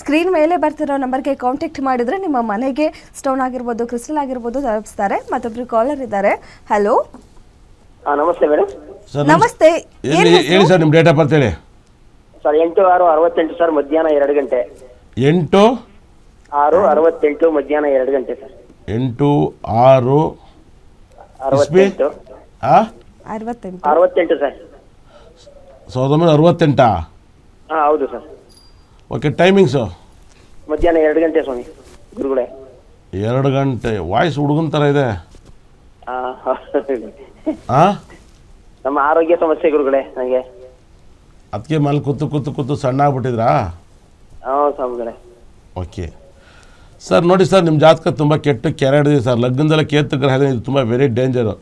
Screen ಮೇಲೆ ಬರ್ತಿರೋ ನಂಬರ್ಗೆ ಕಾಂಟ್ಯಾಕ್ಟ್ ಮಾಡಿದ್ರೆ ನಿಮ್ಮ ಮನೆಗೆ ಸ್ಟೋನ್ ಆಗಿರ್ಬೋದು, ಕ್ರಿಸ್ಟಲ್ ಆಗಿರ್ಬೋದು ತಲುಪಿಸ್ತಾರೆ. ಮತ್ತೊಬ್ರು ಕಾಲರ್ ಇದ್ದಾರೆ. ಹಲೋ, ನಮಸ್ತೆ ಮೇಡಮ್. ಸರ್ ನಮಸ್ತೆ. ಏನ್ ಹೇಳಿ ಹೆಸ್ರು? ಸರ್, ನಿಮ್ಮ ಡೇಟ್ ಆಫ್ ಬರ್ತ್ ಹೇಳಿ. ಸರ್ 8/6/68 ಸರ್, ಮಧ್ಯಾಹ್ನ 2 ಗಂಟೆ. 8/6/68 ಮಧ್ಯಾಹ್ನ 2 ಗಂಟೆ ಸರ್. 68 68 ಸರ್. 1968. ಹೌದು ಸರ್. ಓಕೆ, ಟೈಮಿಂಗ್ಸು ಮಧ್ಯಾಹ್ನ 2 ಗಂಟೆ ಸ್ವಾಮಿ ಗುರುಗಳೇ. 2 ಗಂಟೆ. ವಾಯ್ಸ್ ಹುಡುಗನ ಥರ ಇದೆ. ಆ, ಹಾಂ, ನಮ್ಮ ಆರೋಗ್ಯ ಸಮಸ್ಯೆ ಗುರುಗಳೇ ನನಗೆ. ಅದಕ್ಕೆ ಮೇಲೆ ಕೂತು ಸಣ್ಣ ಆಗ್ಬಿಟ್ಟಿದ್ರಾ? ಸ್ವಾಮಿಗಳೇ. ಓಕೆ ಸರ್, ನೋಡಿ ಸರ್, ನಿಮ್ಮ ಜಾತಕ ತುಂಬ ಕೆಟ್ಟು ಕೆರಡಿದೆ ಸರ್. ಲಗ್ನದಲ್ಲಿ ಕೇತು ಗ್ರಹ ಇದೆ, ಇದು ತುಂಬ ವೆರಿ ಡೇಂಜರು.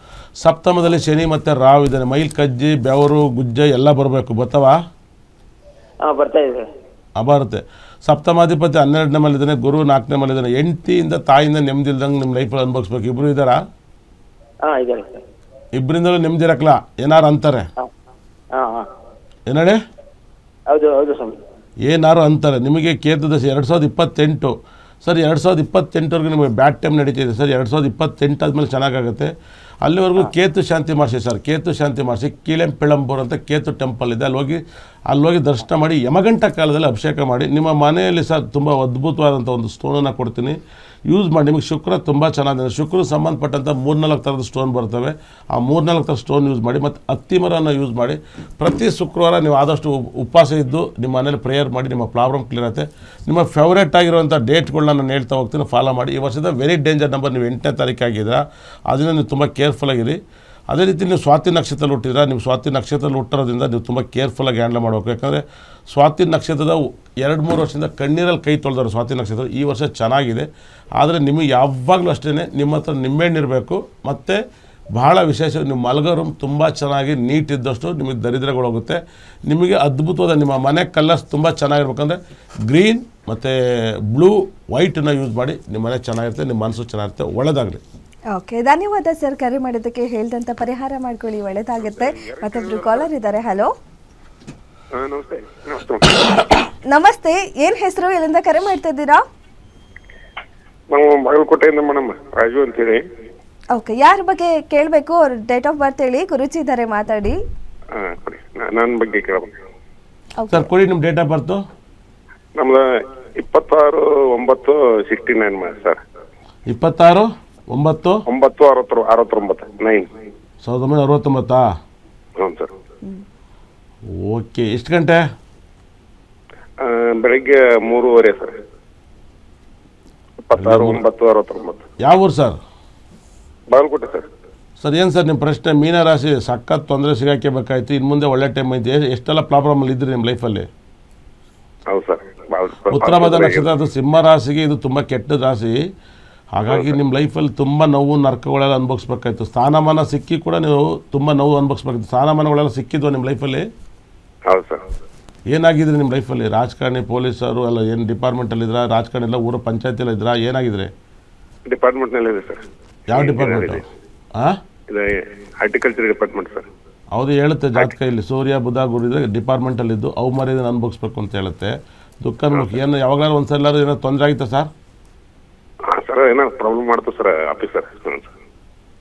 ಸಪ್ತಮದಲ್ಲಿ ಶನಿ ಮತ್ತು ರಾವ್ ಇದ್ದಾನೆ. ಮೈಲ್ ಕಜ್ಜಿ, ಬೆವರು, ಗುಜ್ಜೆ ಎಲ್ಲ ಬರಬೇಕು. ಬರ್ತಾವಾ? ಬರ್ತಾ ಇದೆ ಸರ್. ಬರುತ್ತೆ. ಸಪ್ತಮಾಧಿಪತಿ 12ನೇ ಮೇಲಿದ್ದಾನೆ, ಗುರು 4ನೇ ಮೇಲಿದ್ದಾನೆ. ಹೆಂಡತಿಯಿಂದ ತಾಯಿಯಿಂದ ನೆಮ್ಮದಿ ಇಲ್ದಂಗೆ ನಿಮ್ಮ ಲೈಫಲ್ಲಿ ಅನುಭವಿಸ್ಬೇಕು. ಇಬ್ಬರು ಇದ್ದಾರಾ? ಇದ್ದಾರೆ ಸರ್. ಇಬ್ಬರಿಂದಲೂ ನೆಮ್ಮದಿ ಇರಕ್ಲ ಏನಾರು ಅಂತಾರೆ. ಏನೇಳಿ? ಹೌದು ಹೌದು ಸ್ವಾಮಿ. ಏನಾರು ಅಂತಾರೆ. ನಿಮಗೆ ಕೇತು ದಶೆ 2028 ಸರ್. 2028ವರೆಗೂ ನಿಮಗೆ ಬ್ಯಾಡ್ ಟೈಮ್ ನಡೀತಿದೆ ಸರ್. 2028 ಆದಮೇಲೆ ಚೆನ್ನಾಗಾಗುತ್ತೆ. ಅಲ್ಲಿವರೆಗೂ ಕೇತು ಶಾಂತಿ ಮಾಡಿಸಿ ಸರ್. ಕೇತು ಶಾಂತಿ ಮಾಡಿಸಿ ಕೀಳೆಂ ಪಿಳಂಬೂರ್ ಅಂತ ಕೇತು ಟೆಂಪಲ್ ಇದೆ, ಅಲ್ಲೋಗಿ ದರ್ಶನ ಮಾಡಿ ಯಮಗಂಟ ಕಾಲದಲ್ಲಿ ಅಭಿಷೇಕ ಮಾಡಿ. ನಿಮ್ಮ ಮನೆಯಲ್ಲಿ ಸರ್ ತುಂಬ ಅದ್ಭುತವಾದಂಥ ಒಂದು ಸ್ಟೋನನ್ನು ಕೊಡ್ತೀನಿ, ಯೂಸ್ ಮಾಡಿ. ನಿಮಗೆ ಶುಕ್ರ ತುಂಬ ಚೆನ್ನಾಗಿದೆ. ಶುಕ್ರ ಸಂಬಂಧಪಟ್ಟಂಥ 3-4 ಥರದ ಸ್ಟೋನ್ ಬರ್ತವೆ. ಆ 3-4 ಥರ ಸ್ಟೋನ್ ಯೂಸ್ ಮಾಡಿ. ಮತ್ತು ಅತ್ತಿಮರನ್ನು ಯೂಸ್ ಮಾಡಿ. ಪ್ರತಿ ಶುಕ್ರವಾರ ನೀವು ಆದಷ್ಟು ಉಪವಾಸ ಇದ್ದು ನಿಮ್ಮ ಮನೇಲಿ ಪ್ರೇಯರ್ ಮಾಡಿ, ನಿಮ್ಮ ಪ್ರಾಬ್ಲಮ್ ಕ್ಲಿಯರ್ ಆಗುತ್ತೆ. ನಿಮ್ಮ ಫೇವ್ರೇಟ್ ಆಗಿರುವಂಥ ಡೇಟ್ಗಳನ್ನ ನಾನು ಹೇಳ್ತಾ ಹೋಗ್ತೀನಿ, ಫಾಲೋ ಮಾಡಿ. ಈ ವರ್ಷದ ವೆರಿ ಡೇಂಜರ್ ನಂಬರ್, ನೀವು 8ನೇ ತಾರೀಕು ಆಗಿದ್ದೀರಾ, ಅದನ್ನು ನೀವು ತುಂಬ ಕೇರ್ಫುಲ್ಲಾಗಿರಿ. ಅದೇ ರೀತಿ ನೀವು ಸ್ವಾತಿ ನಕ್ಷತ್ರದಲ್ಲಿ ಹುಟ್ಟಿದ್ರೆ, ನೀವು ಸ್ವಾತಿ ನಕ್ಷತ್ರದಲ್ಲಿ ಹುಟ್ಟಿರೋದ್ರಿಂದ ನೀವು ತುಂಬ ಕೇರ್ಫುಲ್ಲಾಗಿ ಹ್ಯಾಂಡಲ್ ಮಾಡಬೇಕು. ಯಾಕಂದರೆ ಸ್ವಾತಿ ನಕ್ಷತ್ರದ 2-3 ವರ್ಷದಿಂದ ಕಣ್ಣೀರಲ್ಲಿ ಕೈ ತೊಳೆದವರು ಸ್ವಾತಿ ನಕ್ಷತ್ರ. ಈ ವರ್ಷ ಚೆನ್ನಾಗಿದೆ, ಆದರೆ ನಿಮಗೆ ಯಾವಾಗಲೂ ಅಷ್ಟೇ ನಿಮ್ಮ ಹತ್ರ ನಿಂಬೆಹಣ್ಣು ಇರಬೇಕು. ಮತ್ತು ಬಹಳ ವಿಶೇಷ, ನೀವು ಮಲಗೋರು ತುಂಬ ಚೆನ್ನಾಗಿ ನೀಟ್ ಇದ್ದಷ್ಟು ನಿಮಗೆ ದರಿದ್ರಗಳೋಗುತ್ತೆ. ನಿಮಗೆ ಅದ್ಭುತವಾದ ನಿಮ್ಮ ಮನೆ ಕಲರ್ಸ್ ತುಂಬ ಚೆನ್ನಾಗಿರ್ಬೇಕಂದ್ರೆ ಗ್ರೀನ್ ಮತ್ತು ಬ್ಲೂ ವೈಟನ್ನು ಯೂಸ್ ಮಾಡಿ. ನಿಮ್ಮ ಮನೆ ಚೆನ್ನಾಗಿರುತ್ತೆ, ನಿಮ್ಮ ಮನಸ್ಸು ಚೆನ್ನಾಗಿರುತ್ತೆ. ಒಳ್ಳೆಯದಾಗಲಿ. ಓಕೆ, ಧನ್ಯವಾದ ಸರ್. ಕರೆ ಮಾಡಿದ್ದಕ್ಕೆ ಹೇಳಿದಂಥ ಪರಿಹಾರ ಮಾಡ್ಕೊಳ್ಳಿ, ಒಳ್ಳೇದಾಗುತ್ತೆ. ಮತ್ತೊಬ್ರು ಕಾಲರ್ ಇದ್ದಾರೆ. ಹಲೋ, ನಮಸ್ತೆ. ನಮಸ್ತೆ. ಏನ್ ಹೆಸರು, ಎಲ್ಲಿಂದ ಕರೆ ಮಾಡ್ತಾ ಇದ್ದೀರಾ? ನಾವು ಬಾಗಲಕೋಟೆಯಿಂದ ಮೇಡಮ್, ರಾಜು ಅಂತೇಳಿ. ಓಕೆ, ಯಾರ ಬಗ್ಗೆ ಕೇಳಬೇಕು? ಅವ್ರ ಡೇಟ್ ಆಫ್ ಬರ್ತ್ ಹೇಳಿ, ಗುರುಜಿ ಇದ್ದಾರೆ, ಮಾತಾಡಿ. ನನ್ನ ಬಗ್ಗೆ ಕೇಳಬೇಕು ಸರ್. ಕೊಡಿ ನಿಮ್ಮ ಡೇಟ್ ಆಫ್ ಬರ್ತು. ನಮ್ದು 26/9/69 ಸರ್. 26/9/69. 1969. ಹ್ಞೂ ಸರ್. ಓಕೆ, ಎಷ್ಟು ಗಂಟೆ? ಬೆಳಿಗ್ಗೆ 3:30 ಸರ್. 26/9/69. ಯಾವ ಊರು ಸರ್? ಬಾಗಲಕೋಟೆ ಸರ್. ಸರ್, ಏನು ಸರ್ ನಿಮ್ಮ ಪ್ರಶ್ನೆ? ಮೀನರಾಶಿ ಸಖತ್ ತೊಂದರೆ ಸಿಗಾಕೆ ಬೇಕಾಯ್ತು. ಇನ್ನು ಮುಂದೆ ಒಳ್ಳೆ ಟೈಮ್ ಐತಿ. ಎಷ್ಟೆಲ್ಲ ಪ್ರಾಬ್ಲಮಲ್ಲಿ ಇದ್ರಿ ನಿಮ್ಮ ಲೈಫಲ್ಲಿ? ಹೌದು ಸರ್. ಉತ್ತರ ಭಾದ ನಕ್ಷತ್ರ, ಅದು ಸಿಂಹ ರಾಶಿಗೆ ಇದು ತುಂಬ ಕೆಟ್ಟ ರಾಶಿ. ಹಾಗಾಗಿ ನಿಮ್ಮ ಲೈಫಲ್ಲಿ ತುಂಬ ನೋವು ನರಕಗಳೆಲ್ಲ ಅನುಭವಿಸ್ಬೇಕಾಯ್ತು. ಸ್ಥಾನಮಾನ ಸಿಕ್ಕಿ ಕೂಡ ನೀವು ತುಂಬ ನೋವು ಅನುಭವಿಸ್ಬೇಕಾಯ್ತು. ಸ್ಥಾನಮಾನಗಳೆಲ್ಲ ಸಿಕ್ಕಿದ್ವು ನಿಮ್ಮ ಲೈಫಲ್ಲಿ? ಹೌದು ಸರ್. ಏನಾಗಿದ್ರಿ ನಿಮ್ಮ ಲೈಫಲ್ಲಿ? ರಾಜಕಾರಣಿ, ಪೊಲೀಸರು ಎಲ್ಲ ಏನು ಡಿಪಾರ್ಟ್ಮೆಂಟಲ್ಲಿ ಇದ್ರಾ? ರಾಜಕಾರಣಿ ಎಲ್ಲ ಊರ ಪಂಚಾಯತಿಲ್ಲ ಇದ್ರಾ? ಏನಾಗಿದ್ರಿ? ಡಿಪಾರ್ಟ್ಮೆಂಟ್ನಲ್ಲಿ ಇದೆ ಸರ್. ಯಾವ ಡಿಪಾರ್ಟ್ಮೆಂಟು? ಹಾಂ, ಇದು ಹಾರ್ಟಿಕಲ್ಚರ್ ಡಿಪಾರ್ಟ್ಮೆಂಟ್ ಸರ್. ಹೌದು, ಹೇಳುತ್ತೆ ಜಾತಕ ಇಲ್ಲಿ. ಸೂರ್ಯ ಬುಧ ಗುರು ಇದೆ, ಡಿಪಾರ್ಟ್ಮೆಂಟಲ್ಲಿದ್ದು ಅವಮರ್ಯಾದೆನ ಅನುಭವಿಸ್ಬೇಕು ಅಂತ ಹೇಳುತ್ತೆ. ದುಃಖ ಏನು ಯಾವಾಗಲಾದ್ರು ಒಂದು ಸಲ ಏನೋ ತೊಂದರೆ ಆಗಿತ್ತಾ ಸರ್? ಹಾಂ ಸರ್, ಏನೋ ಪ್ರಾಬ್ಲಮ್ ಮಾಡ್ತು ಸರ್ ಆಫೀಸರ್.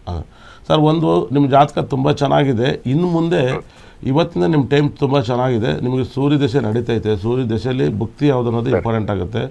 ಹಾಂ ಸರ್, ಒಂದು ನಿಮ್ಮ ಜಾತಕ ತುಂಬ ಚೆನ್ನಾಗಿದೆ. ಇನ್ನು ಮುಂದೆ ಇವತ್ತಿನ ನಿಮ್ಮ ಟೈಮ್ ತುಂಬ ಚೆನ್ನಾಗಿದೆ. ನಿಮಗೆ ಸೂರ್ಯ ದಶೆ ನಡೀತೈತೆ. ಸೂರ್ಯ ದಶೆಯಲ್ಲಿ ಭಕ್ತಿ ಯಾವುದು ಅನ್ನೋದು ಇಂಪಾರ್ಟೆಂಟ್ ಆಗುತ್ತೆ.